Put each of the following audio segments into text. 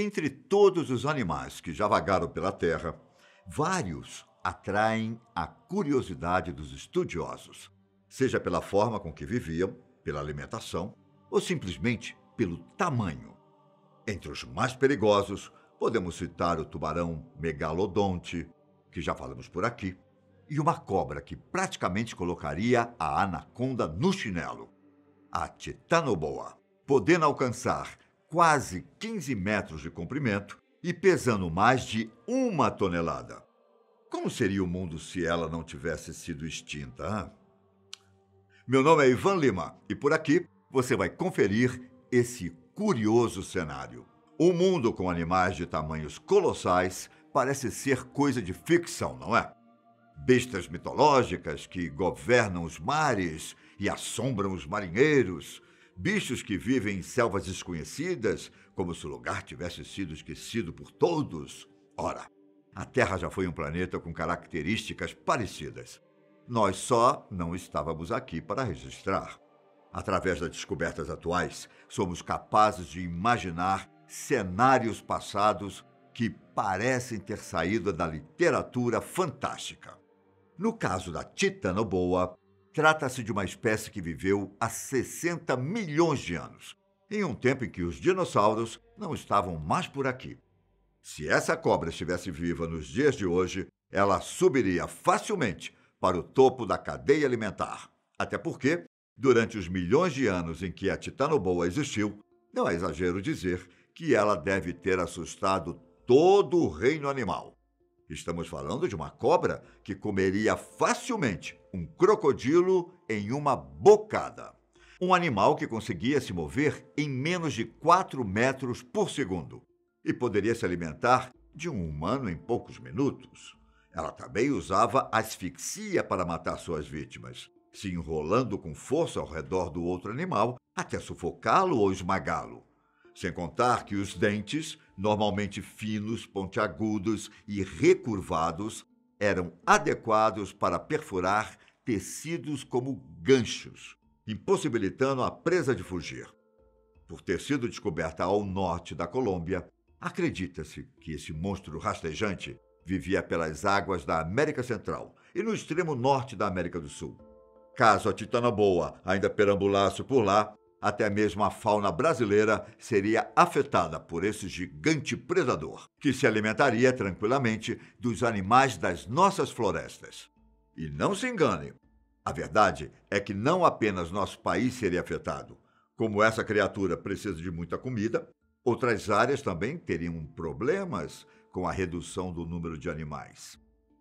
Entre todos os animais que já vagaram pela Terra, vários atraem a curiosidade dos estudiosos, seja pela forma com que viviam, pela alimentação ou simplesmente pelo tamanho. Entre os mais perigosos, podemos citar o tubarão megalodonte, que já falamos por aqui, e uma cobra que praticamente colocaria a anaconda no chinelo, a titanoboa, podendo alcançar quase 15 metros de comprimento e pesando mais de 1 tonelada. Como seria o mundo se ela não tivesse sido extinta? Hein? Meu nome é Ivan Lima e por aqui você vai conferir esse curioso cenário. Um mundo com animais de tamanhos colossais parece ser coisa de ficção, não é? Bestas mitológicas que governam os mares e assombram os marinheiros, bichos que vivem em selvas desconhecidas, como se o lugar tivesse sido esquecido por todos. Ora, a Terra já foi um planeta com características parecidas. Nós só não estávamos aqui para registrar. Através das descobertas atuais, somos capazes de imaginar cenários passados que parecem ter saído da literatura fantástica. No caso da titanoboa, trata-se de uma espécie que viveu há 60 milhões de anos, em um tempo em que os dinossauros não estavam mais por aqui. Se essa cobra estivesse viva nos dias de hoje, ela subiria facilmente para o topo da cadeia alimentar. Até porque, durante os milhões de anos em que a titanoboa existiu, não é exagero dizer que ela deve ter assustado todo o reino animal. Estamos falando de uma cobra que comeria facilmente um crocodilo em uma bocada. Um animal que conseguia se mover em menos de 4 metros por segundo e poderia se alimentar de um humano em poucos minutos. Ela também usava asfixia para matar suas vítimas, se enrolando com força ao redor do outro animal até sufocá-lo ou esmagá-lo. Sem contar que os dentes, normalmente finos, pontiagudos e recurvados, eram adequados para perfurar tecidos como ganchos, impossibilitando a presa de fugir. Por ter sido descoberta ao norte da Colômbia, acredita-se que esse monstro rastejante vivia pelas águas da América Central e no extremo norte da América do Sul. Caso a titanoboa ainda perambulasse por lá, até mesmo a fauna brasileira seria afetada por esse gigante predador, que se alimentaria tranquilamente dos animais das nossas florestas. E não se engane, a verdade é que não apenas nosso país seria afetado. Como essa criatura precisa de muita comida, outras áreas também teriam problemas com a redução do número de animais.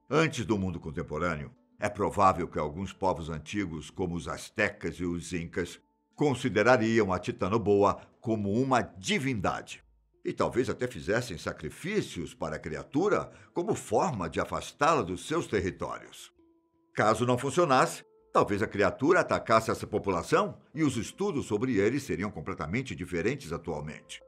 Antes do mundo contemporâneo, é provável que alguns povos antigos, como os astecas e os incas, considerariam a titanoboa como uma divindade e talvez até fizessem sacrifícios para a criatura como forma de afastá-la dos seus territórios. Caso não funcionasse, talvez a criatura atacasse essa população e os estudos sobre eles seriam completamente diferentes atualmente.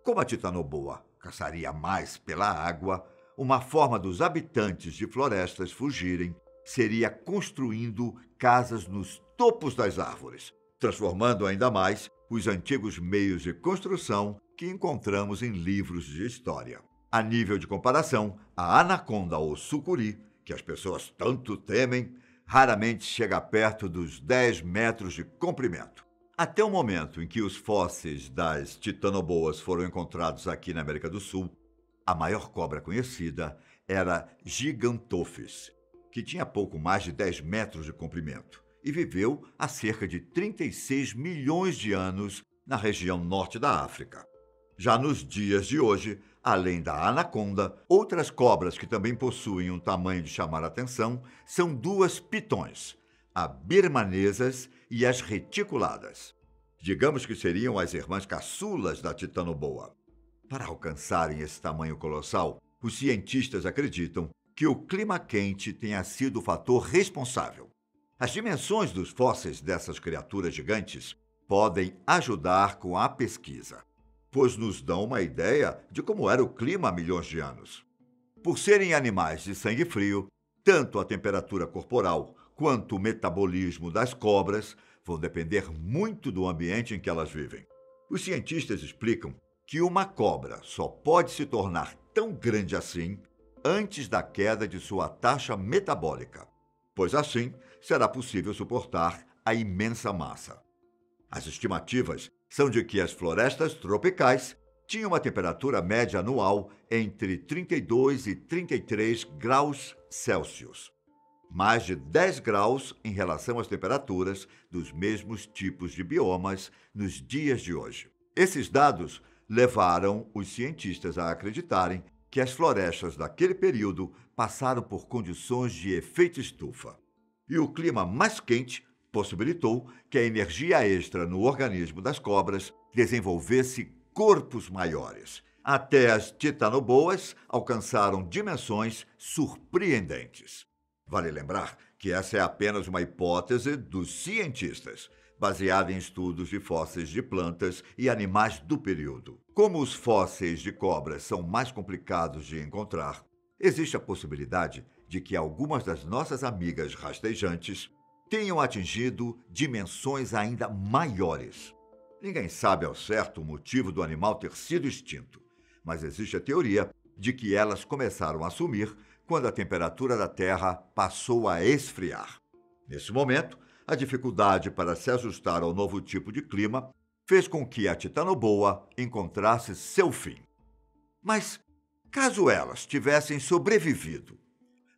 Como a titanoboa caçaria mais pela água, uma forma dos habitantes de florestas fugirem seria construindo casas nos topos das árvores, transformando ainda mais os antigos meios de construção que encontramos em livros de história. A nível de comparação, a anaconda ou sucuri, que as pessoas tanto temem, raramente chega perto dos 10 metros de comprimento. Até o momento em que os fósseis das titanoboas foram encontrados aqui na América do Sul, a maior cobra conhecida era Gigantophis, que tinha pouco mais de 10 metros de comprimento e viveu há cerca de 36 milhões de anos na região norte da África. Já nos dias de hoje, além da anaconda, outras cobras que também possuem um tamanho de chamar a atenção são duas pitões, as birmanesas e as reticuladas. Digamos que seriam as irmãs caçulas da titanoboa. Para alcançarem esse tamanho colossal, os cientistas acreditam que o clima quente tenha sido o fator responsável. As dimensões dos fósseis dessas criaturas gigantes podem ajudar com a pesquisa, pois nos dão uma ideia de como era o clima há milhões de anos. Por serem animais de sangue frio, tanto a temperatura corporal quanto o metabolismo das cobras vão depender muito do ambiente em que elas vivem. Os cientistas explicam que uma cobra só pode se tornar tão grande assim antes da queda de sua taxa metabólica, pois assim será possível suportar a imensa massa. As estimativas são de que as florestas tropicais tinham uma temperatura média anual entre 32 e 33 graus Celsius, mais de 10 graus em relação às temperaturas dos mesmos tipos de biomas nos dias de hoje. Esses dados levaram os cientistas a acreditarem que as florestas daquele período passaram por condições de efeito estufa. E o clima mais quente possibilitou que a energia extra no organismo das cobras desenvolvesse corpos maiores. Até as titanoboas alcançaram dimensões surpreendentes. Vale lembrar que essa é apenas uma hipótese dos cientistas, baseada em estudos de fósseis de plantas e animais do período. Como os fósseis de cobras são mais complicados de encontrar, existe a possibilidade de que algumas das nossas amigas rastejantes tenham atingido dimensões ainda maiores. Ninguém sabe ao certo o motivo do animal ter sido extinto, mas existe a teoria de que elas começaram a sumir quando a temperatura da Terra passou a esfriar. Nesse momento, a dificuldade para se ajustar ao novo tipo de clima fez com que a titanoboa encontrasse seu fim. Mas, caso elas tivessem sobrevivido,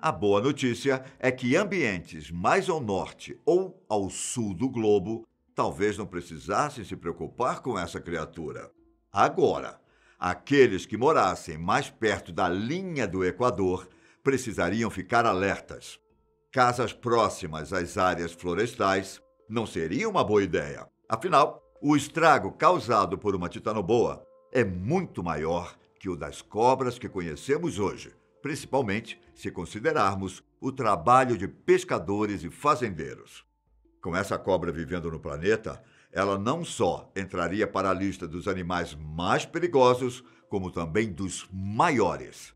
a boa notícia é que ambientes mais ao norte ou ao sul do globo talvez não precisassem se preocupar com essa criatura. Agora, aqueles que morassem mais perto da linha do Equador precisariam ficar alertas. Casas próximas às áreas florestais não seria uma boa ideia. Afinal, o estrago causado por uma titanoboa é muito maior que o das cobras que conhecemos hoje, principalmente se considerarmos o trabalho de pescadores e fazendeiros. Com essa cobra vivendo no planeta, ela não só entraria para a lista dos animais mais perigosos, como também dos maiores.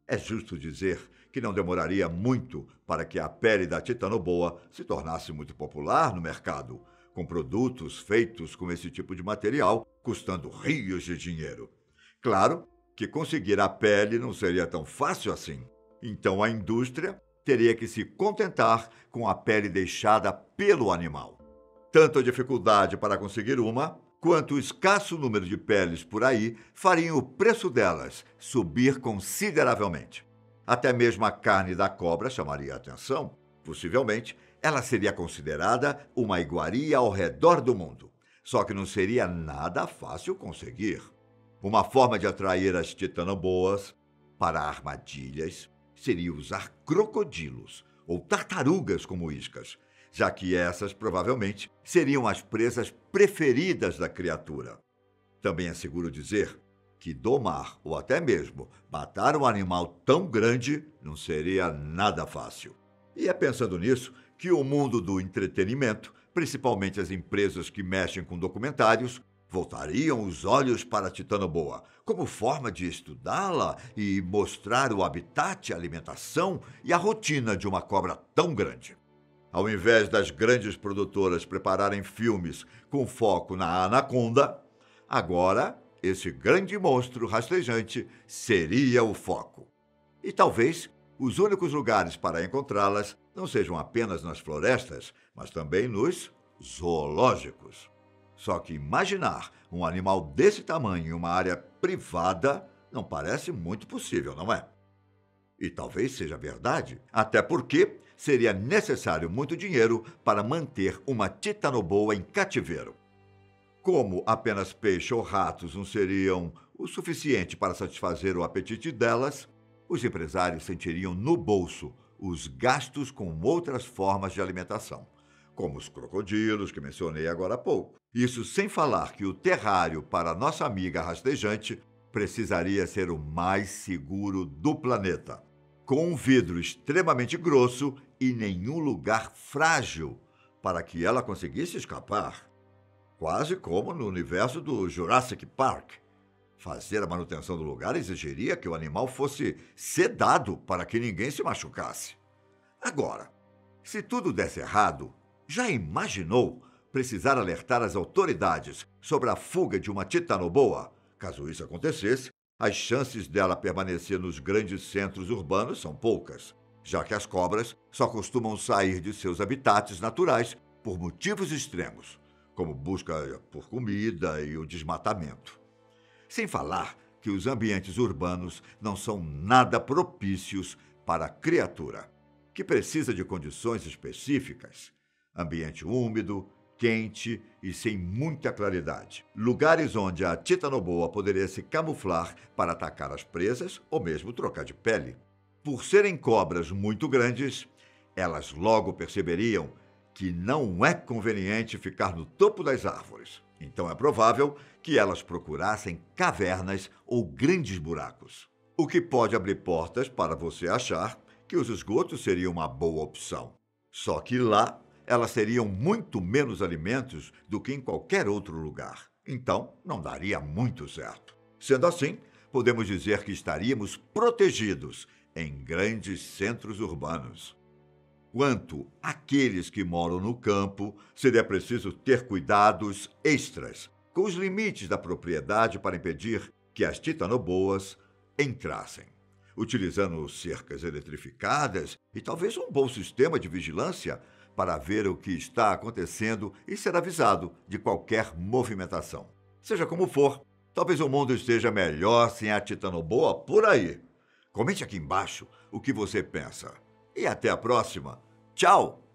É justo dizer que não demoraria muito para que a pele da titanoboa se tornasse muito popular no mercado, com produtos feitos com esse tipo de material custando rios de dinheiro. Claro que conseguir a pele não seria tão fácil assim. Então a indústria teria que se contentar com a pele deixada pelo animal. Tanto a dificuldade para conseguir uma, quanto o escasso número de peles por aí fariam o preço delas subir consideravelmente. Até mesmo a carne da cobra chamaria a atenção. Possivelmente, ela seria considerada uma iguaria ao redor do mundo. Só que não seria nada fácil conseguir. Uma forma de atrair as titanoboas para armadilhas seria usar crocodilos ou tartarugas como iscas, já que essas provavelmente seriam as presas preferidas da criatura. Também é seguro dizer que domar ou até mesmo matar um animal tão grande não seria nada fácil. E é pensando nisso que o mundo do entretenimento, principalmente as empresas que mexem com documentários, voltariam os olhos para a titanoboa, como forma de estudá-la e mostrar o habitat, a alimentação e a rotina de uma cobra tão grande. Ao invés das grandes produtoras prepararem filmes com foco na anaconda, agora esse grande monstro rastejante seria o foco. E talvez os únicos lugares para encontrá-las não sejam apenas nas florestas, mas também nos zoológicos. Só que imaginar um animal desse tamanho em uma área privada não parece muito possível, não é? E talvez seja verdade, até porque seria necessário muito dinheiro para manter uma titanoboa em cativeiro. Como apenas peixe ou ratos não seriam o suficiente para satisfazer o apetite delas, os empresários sentiriam no bolso os gastos com outras formas de alimentação, como os crocodilos que mencionei agora há pouco. Isso sem falar que o terrário para nossa amiga rastejante precisaria ser o mais seguro do planeta, com um vidro extremamente grosso e nenhum lugar frágil para que ela conseguisse escapar. Quase como no universo do Jurassic Park. Fazer a manutenção do lugar exigiria que o animal fosse sedado para que ninguém se machucasse. Agora, se tudo desse errado, já imaginou precisar alertar as autoridades sobre a fuga de uma titanoboa? Caso isso acontecesse, as chances dela permanecer nos grandes centros urbanos são poucas, já que as cobras só costumam sair de seus habitats naturais por motivos extremos, como busca por comida e o desmatamento. Sem falar que os ambientes urbanos não são nada propícios para a criatura, que precisa de condições específicas: ambiente úmido, quente e sem muita claridade. Lugares onde a titanoboa poderia se camuflar para atacar as presas ou mesmo trocar de pele. Por serem cobras muito grandes, elas logo perceberiam que não é conveniente ficar no topo das árvores. Então é provável que elas procurassem cavernas ou grandes buracos, o que pode abrir portas para você achar que os esgotos seriam uma boa opção. Só que lá elas teriam muito menos alimentos do que em qualquer outro lugar. Então não daria muito certo. Sendo assim, podemos dizer que estaríamos protegidos em grandes centros urbanos. Quanto àqueles que moram no campo, seria preciso ter cuidados extras com os limites da propriedade para impedir que as titanoboas entrassem, utilizando cercas eletrificadas e talvez um bom sistema de vigilância para ver o que está acontecendo e ser avisado de qualquer movimentação. Seja como for, talvez o mundo esteja melhor sem a titanoboa por aí. Comente aqui embaixo o que você pensa. E até a próxima. Tchau!